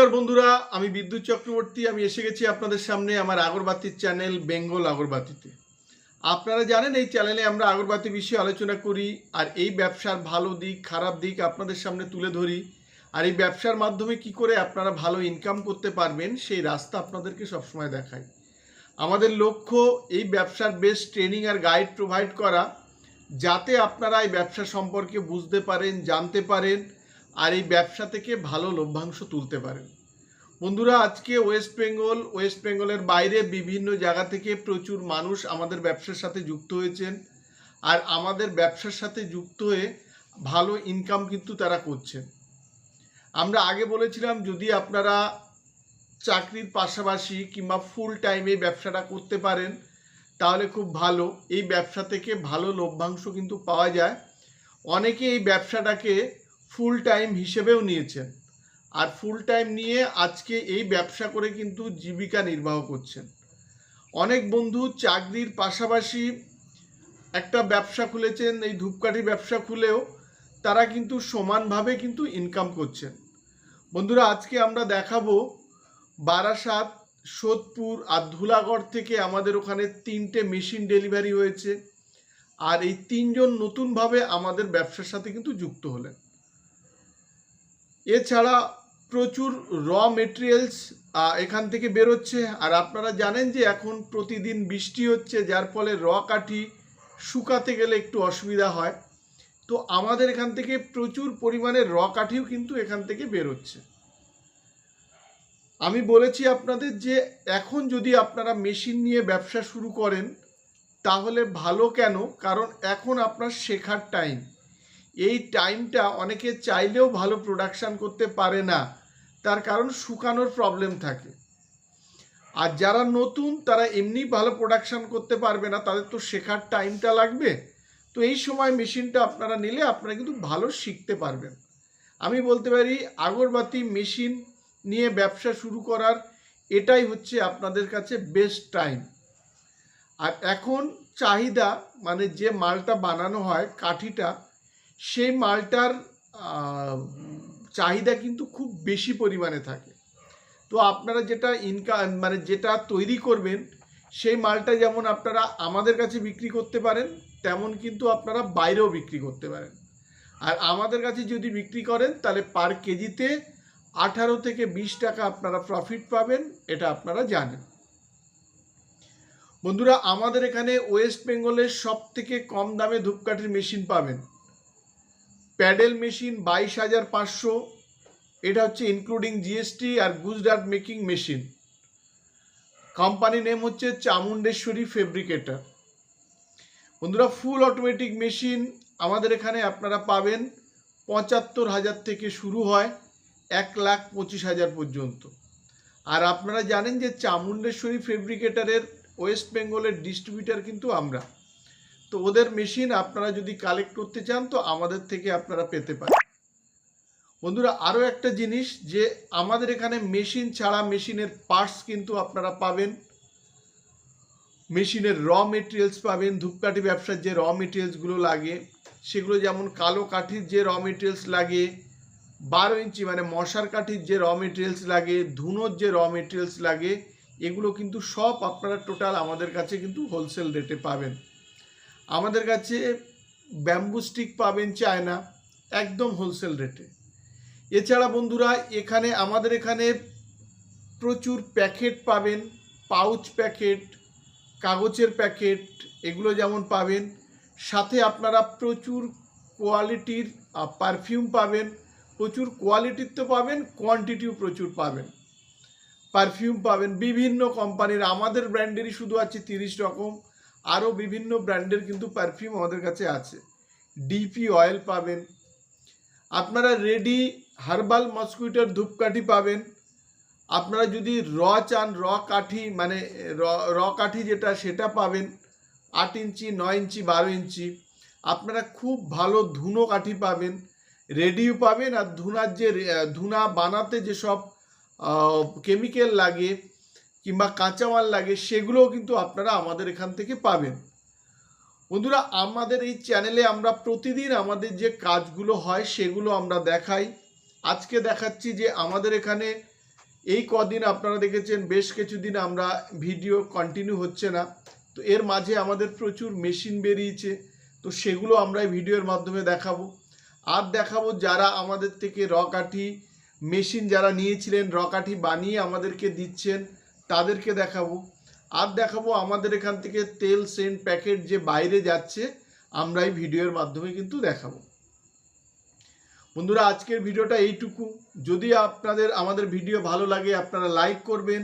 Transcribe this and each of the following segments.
নমস্কার বন্ধুরা, আমি বিদ্যুৎ চক্রবর্তী। আমি এসে গেছি আপনাদের সামনে আমার আগরবাতির চ্যানেল বেঙ্গল আগরবাতিতে। আপনারা জানেন এই চ্যানেলে আমরা আগরবাতি বিষয়ে আলোচনা করি আর এই ব্যবসার ভালো দিক খারাপ দিক আপনাদের সামনে তুলে ধরি। আর এই ব্যবসার মাধ্যমে কি করে আপনারা ভালো ইনকাম করতে পারবেন সেই রাস্তা আপনাদেরকে সবসময় দেখাই। আমাদের লক্ষ্য এই ব্যবসার বেস্ট ট্রেনিং আর গাইড প্রোভাইড করা, যাতে আপনারা এই ব্যবসা সম্পর্কে বুঝতে পারেন, জানতে পারেন আর এই ব্যবসা থেকে ভালো লভ্যাংশ তুলতে পারেন। বন্ধুরা, আজকে ওয়েস্ট বেঙ্গলের বাইরে বিভিন্ন জায়গা থেকে প্রচুর মানুষ আমাদের ব্যবসার সাথে যুক্ত হয়েছেন আর আমাদের ব্যবসার সাথে যুক্ত হয়ে ভালো ইনকাম কিন্তু তারা করছেন। আমরা আগে বলেছিলাম যদি আপনারা চাকরির পাশাপাশি কিংবা ফুল টাইম এই ব্যবসাটা করতে পারেন তাহলে খুব ভালো। এই ব্যবসা থেকে ভালো লভ্যাংশ কিন্তু পাওয়া যায়। অনেকে এই ব্যবসাটাকে ফুল টাইম হিসেবেও নিয়েছেন আর ফুল টাইম নিয়ে আজকে এই ব্যবসা করে কিন্তু জীবিকা নির্বাহ করছেন। অনেক বন্ধু চাকরির পাশাপাশি একটা ব্যবসা খুলেছেন, এই ধূপকাঠি ব্যবসা খুলেও তারা কিন্তু সমানভাবে কিন্তু ইনকাম করছেন। বন্ধুরা, আজকে আমরা দেখাবো বারাসাত, সোদপুর আর ধুলাগড় থেকে আমাদের ওখানে 3টে মেশিন ডেলিভারি হয়েছে আর এই 3জন নতুনভাবে আমাদের ব্যবসার সাথে কিন্তু যুক্ত হলেন। এছাড়া প্রচুর র মেটেরিয়ালস এখান থেকে বেরোচ্ছে আর আপনারা জানেন যে এখন প্রতিদিন বৃষ্টি হচ্ছে, যার ফলে র কাঠি শুকাতে গেলে একটু অসুবিধা হয়। তো আমাদের এখান থেকে প্রচুর পরিমাণে র কাঠিও কিন্তু এখান থেকে বেরোচ্ছে। আমি বলেছি আপনাদের যে এখন যদি আপনারা মেশিন নিয়ে ব্যবসা শুরু করেন তাহলে ভালো। কেন? কারণ এখন আপনার শেখার টাইম। এই টাইমটা অনেকে চাইলেও ভালো প্রোডাকশান করতে পারে না, তার কারণ শুকানোর প্রবলেম থাকে। আর যারা নতুন তারা এমনি ভালো প্রোডাকশান করতে পারবে না, তাদের তো শেখার টাইমটা লাগবে। তো এই সময় মেশিনটা আপনারা নিলে আপনারা কিন্তু ভালো শিখতে পারবেন। আমি বলতে পারি আগরবাতি মেশিন নিয়ে ব্যবসা শুরু করার এটাই হচ্ছে আপনাদের কাছে বেস্ট টাইম। আর এখন চাহিদা, মানে যে মালটা বানানো হয় কাঠিটা, সেই মালটার চাহিদা কিন্তু খুব বেশি পরিমাণে থাকে। তো আপনারা যেটা ইনকাম মানে যেটা তৈরি করবেন সেই মালটা যেমন আপনারা আমাদের কাছে বিক্রি করতে পারেন, তেমন কিন্তু আপনারা বাইরেও বিক্রি করতে পারেন। আর আমাদের কাছে যদি বিক্রি করেন তাহলে পার কেজিতে 18 থেকে 20 টাকা আপনারা প্রফিট পাবেন, এটা আপনারা জানেন। বন্ধুরা, আমাদের এখানে ওয়েস্ট বেঙ্গলের সব থেকে কম দামে ধূপকাঠির মেশিন পাবেন। প্যাডেল মেশিন 22,500, এটা হচ্ছে ইনক্লুডিং জিএসটি আর Gujarat making machine. Company name হচ্ছে চামুণ্ডেশ্বরী ফেব্রিকেটর। বন্ধুরা, ফুল অটোমেটিক মেশিন আমাদের এখানে আপনারা পাবেন 75,000 থেকে শুরু হয় 1,25,000 পর্যন্ত। আর আপনারা জানেন যে চামুণ্ডেশ্বরী ফেব্রিকেটরের ওয়েস্ট বেঙ্গলের ডিস্ট্রিবিউটার কিন্তু আমরা। তো ওদের মেশিন আপনারা যদি কালেক্ট করতে চান তো আমাদের থেকে আপনারা পেতে পারেন। বন্ধুরা, আরও একটা জিনিস যে আমাদের এখানে মেশিন ছাড়া মেশিনের পার্টস কিন্তু আপনারা পাবেন, মেশিনের র মেটেরিয়ালস পাবেন। ধূপকাঠি ব্যবসার যে র মেটেরিয়ালসগুলো লাগে সেগুলো যেমন কালো কাঠির যে র মেটেরিয়ালস লাগে, 12 ইঞ্চি মানে মশার কাঠির যে র মেটেরিয়ালস লাগে, ধুনোর যে র মেটেরিয়ালস লাগে, এগুলো কিন্তু সব আপনারা টোটাল আমাদের কাছে কিন্তু হোলসেল রেটে পাবেন। আমাদের কাছে ব্যাম্বু স্টিক পাবেন চায়না, একদম হোলসেল রেটে। এছাড়া বন্ধুরা এখানে আমাদের এখানে প্রচুর প্যাকেট পাবেন, পাউচ প্যাকেট, কাগজের প্যাকেট, এগুলো যেমন পাবেন। সাথে আপনারা প্রচুর কোয়ালিটির পারফিউম পাবেন। প্রচুর কোয়ালিটির তো পাবেন, কোয়ান্টিটিও প্রচুর পাবেন। পারফিউম পাবেন বিভিন্ন কোম্পানির, আমাদের ব্র্যান্ডেরই শুধু আছে 30 রকম, আরও বিভিন্ন ব্র্যান্ডের কিন্তু পারফিউম আমাদের কাছে আছে। ডিপি অয়েল পাবেন। আপনারা রেডি হার্বাল মসকুইটোর ধূপকাঠি পাবেন। আপনারা যদি র চান, র কাঠি মানে র কাঠি যেটা সেটা পাবেন 8 ইঞ্চি, 9 ইঞ্চি, 12 ইঞ্চি। আপনারা খুব ভালো ধুনো কাঠি পাবেন, রেডিও পাবেন। আর ধুনার যে ধুনা বানাতে যেসব কেমিক্যাল লাগে কিংবা কাঁচামাল লাগে সেগুলোও কিন্তু আপনারা আমাদের এখান থেকে পাবেন। বন্ধুরা, আমাদের এই চ্যানেলে আমরা প্রতিদিন আমাদের যে কাজগুলো হয় সেগুলো আমরা দেখাই। আজকে দেখাচ্ছি যে আমাদের এখানে এই কদিন আপনারা দেখেছেন বেশ কিছুদিন আমরা ভিডিও কন্টিনিউ হচ্ছে না, তো এর মাঝে আমাদের প্রচুর মেশিন বেরিয়েছে, তো সেগুলো আমরা এই ভিডিওর মাধ্যমে দেখাবো। আর দেখাবো যারা আমাদের থেকে রকাঠি মেশিন যারা নিয়েছিলেন, রকাঠি বানিয়ে আমাদেরকে দিচ্ছেন, তাদেরকে দেখাবো। আর দেখাবো আমাদের এখান থেকে তেল সেন্ট প্যাকেট যে বাইরে যাচ্ছে, আমরা এই ভিডিওর মাধ্যমে কিন্তু দেখাবো। বন্ধুরা, আজকের ভিডিওটা এইটুকু। যদি আপনাদের আমাদের ভিডিও ভালো লাগে আপনারা লাইক করবেন,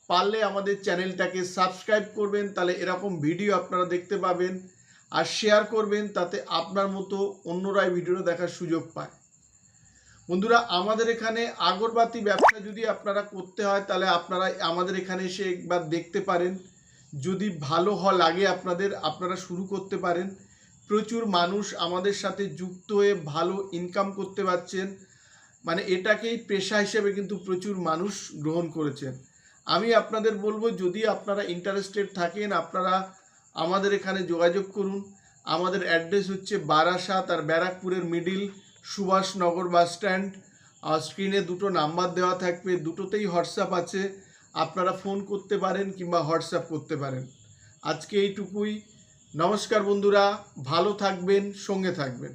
পারলে আমাদের চ্যানেলটাকে সাবস্ক্রাইব করবেন, তাহলে এরকম ভিডিও আপনারা দেখতে পাবেন। আর শেয়ার করবেন, তাতে আপনার মতো অন্যরা এই ভিডিওটা দেখার সুযোগ পায়। বন্ধুরা, আমাদের এখানে আগরবাতি ব্যবসা যদি আপনারা করতে হয়, তাহলে আপনারা আমাদের এখানে এসে একবার দেখতে পারেন। যদি ভালো লাগে আপনারা শুরু করতে পারেন। প্রচুর মানুষ আমাদের সাথে যুক্ত হয়ে ভালো ইনকাম করতে পারছেন, মানে এটাকেই পেশা হিসেবে কিন্তু প্রচুর মানুষ গ্রহণ করেছেন। আমি আপনাদের বলবো, যদি আপনারা ইন্টারেস্টেড থাকেন আপনারা আমাদের এখানে যোগাযোগ করুন। আমাদের অ্যাড্রেস হচ্ছে বারাসাত আর ব্যারাকপুরের মিডিল, সুভাষনগর বাস স্ট্যান্ড। আর স্ক্রিনে দুটো নাম্বার দেওয়া থাকবে, দুটোতেই হোয়াটসঅ্যাপ আছে, আপনারা ফোন করতে পারেন কিংবা হোয়াটসঅ্যাপ করতে পারেন। আজকে এইটুকুই। নমস্কার বন্ধুরা, ভালো থাকবেন, সঙ্গে থাকবেন।